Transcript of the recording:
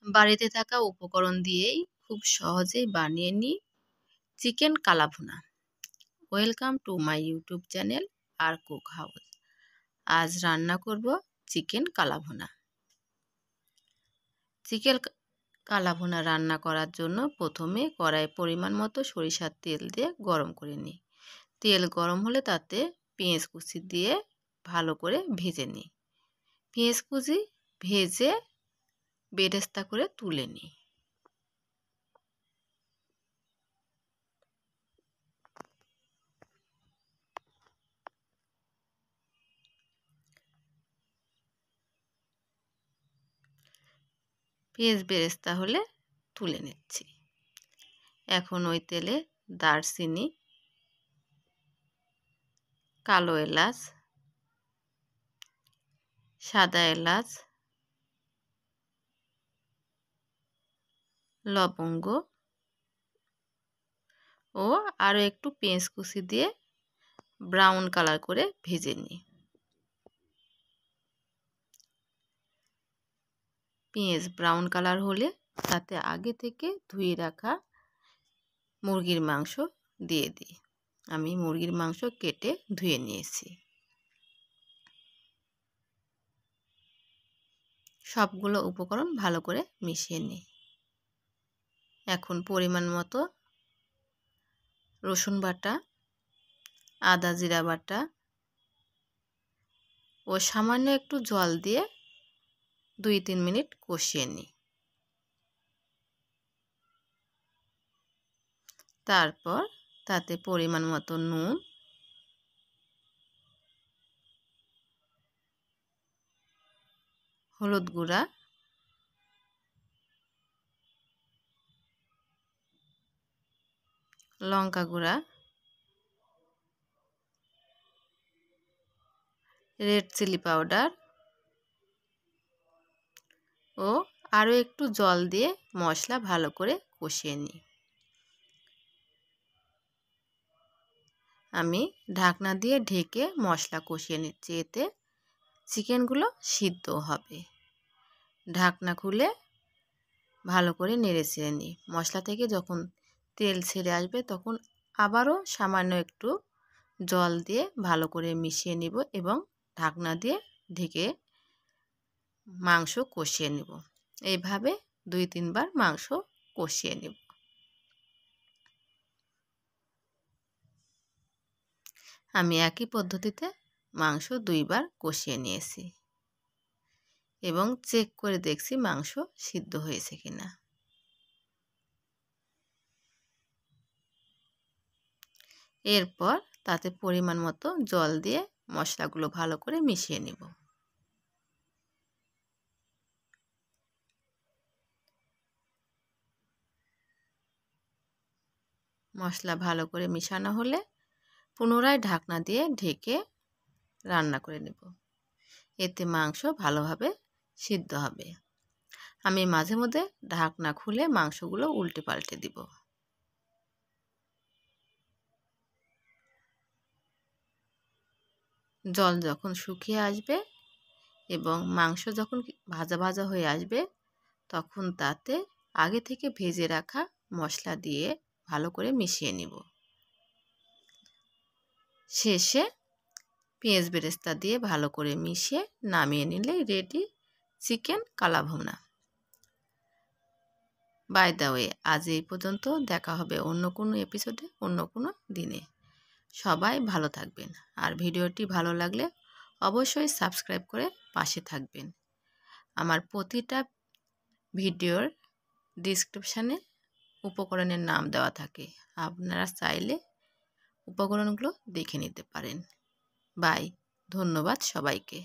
বাড়িতে থাকা উপকরণ দিয়েই খুব সহজেই বানিয়ে নিই chicken kala bhuna. Welcome to my YouTube channel আর কুক হাউস। আজ রান্না করব চিকেন কালাভুনা। চিকেন কালাভুনা রান্না করার জন্য প্রথমে কড়াইয়ে পরিমাণ মতো সরিষার তেল দিয়ে গরম করে নিই। তেল গরম হলে তাতে পেঁয়াজ কুচি দিয়ে ভালো করে ভেজে নিই। পেঁয়াজ কুচি ভেজে বেরেস্তা করে তুলে নিই। পেঁয়াজ বেরেস্তা হলে তুলে নিচ্ছি। এখন ওই তেলে দারচিনি, কালো এলাচ, সাদা এলাচ, লবঙ্গ ও আরও একটু পেঁয়াজ কুচি দিয়ে ব্রাউন কালার করে ভেজে নিই। পেঁয়াজ ব্রাউন কালার হলে তাতে আগে থেকে ধুয়ে রাখা মুরগির মাংস দিয়ে দিই। আমি মুরগির মাংস কেটে ধুয়ে নিয়েছি। সবগুলো উপকরণ ভালো করে মিশিয়ে নিই। এখন পরিমাণ মতো রসুন বাটা, আদা জিরা বাটা ও সামান্য একটু জল দিয়ে 2-3 মিনিট কষিয়ে নিই। তারপর তাতে পরিমাণ মতো নুন, হলুদ গুঁড়া, লঙ্কা গুঁড়া, রেড চিলি পাউডার ও আরও একটু জল দিয়ে মশলা ভালো করে কষিয়ে নিই। আমি ঢাকনা দিয়ে ঢেকে মশলা কষিয়ে নিচ্ছি, এতে চিকেনগুলো সিদ্ধ হবে। ঢাকনা খুলে ভালো করে নেড়ে চেড়ে নিই। মশলা থেকে যখন তেল ছেড়ে আসবে তখন আবারও সামান্য একটু জল দিয়ে ভালো করে মিশিয়ে নিব এবং ঢাকনা দিয়ে ঢেকে মাংস কষিয়ে নেব। এইভাবে 2-3 বার মাংস কষিয়ে নেব। আমি একই পদ্ধতিতে মাংস 2 বার কষিয়ে নিয়েছি এবং চেক করে দেখছি মাংস সিদ্ধ হয়েছে কিনা। এরপর তাতে পরিমাণ মতো জল দিয়ে মশলাগুলো ভালো করে মিশিয়ে নেব। মশলা ভালো করে মিশানো হলে পুনরায় ঢাকনা দিয়ে ঢেকে রান্না করে নেব। এতে মাংস ভালোভাবে সিদ্ধ হবে। আমি মাঝে মধ্যে ঢাকনা খুলে মাংসগুলো উল্টে পাল্টে দিব। জল যখন শুকিয়ে আসবে এবং মাংস যখন ভাজা ভাজা হয়ে আসবে তখন তাতে আগে থেকে ভেজে রাখা মশলা দিয়ে ভালো করে মিশিয়ে নিব। শেষে পেঁয়াজ বেরেস্তা দিয়ে ভালো করে মিশিয়ে নামিয়ে নিলে ready chicken kala bhuna. By the way, আজ এই পর্যন্ত। দেখা হবে অন্য কোনো এপিসোডে, অন্য কোনো দিনে। সবাই ভালো থাকবেন। আর ভিডিওটি ভালো লাগলে অবশ্যই সাবস্ক্রাইব করে পাশে থাকবেন। আমার প্রতিটা ভিডিওর ডিসক্রিপশানে উপকরণের নাম দেওয়া থাকে, আপনারা চাইলে উপকরণগুলো দেখে নিতে পারেন। বাই, ধন্যবাদ সবাইকে।